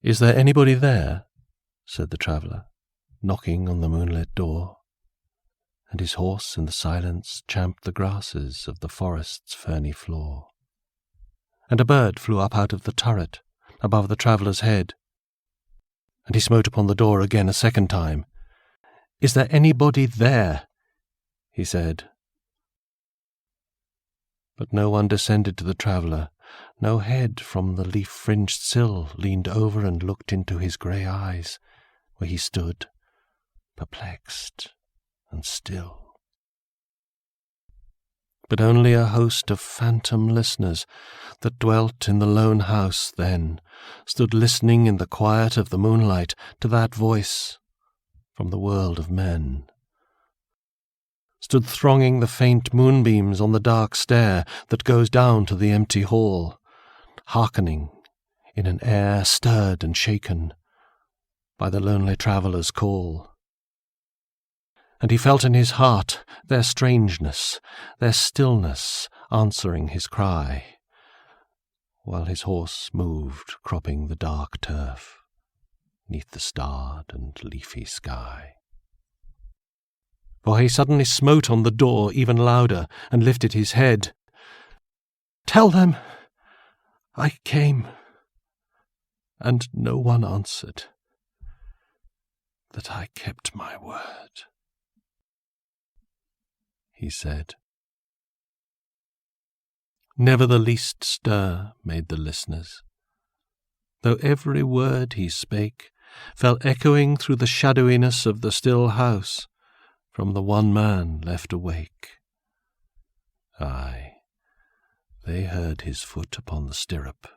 "Is there anybody there?" said the traveller, knocking on the moonlit door, and his horse in the silence champed the grasses of the forest's ferny floor. And a bird flew up out of the turret above the traveller's head, and he smote upon the door again a second time. "Is there anybody there?" he said. But no one descended to the traveller. No head from the leaf-fringed sill leaned over and looked into his grey eyes, where he stood, perplexed and still. But only a host of phantom listeners that dwelt in the lone house then stood listening in the quiet of the moonlight to that voice from the world of men. Stood thronging the faint moonbeams on the dark stair that goes down to the empty hall, hearkening in an air stirred and shaken by the lonely traveller's call. And he felt in his heart their strangeness, their stillness answering his cry, while his horse moved cropping the dark turf 'neath the starred and leafy sky. For he suddenly smote on the door even louder and lifted his head. "Tell them I came," and no one answered, "that I kept my word," he said. Never the least stir made the listeners, though every word he spake fell echoing through the shadowiness of the still house from the one man left awake. Aye, they heard his foot upon the stirrup,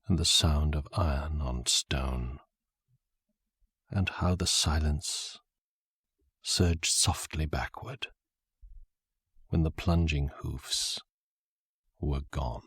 and the sound of iron on stone, and how the silence surged softly backward when the plunging hoofs were gone.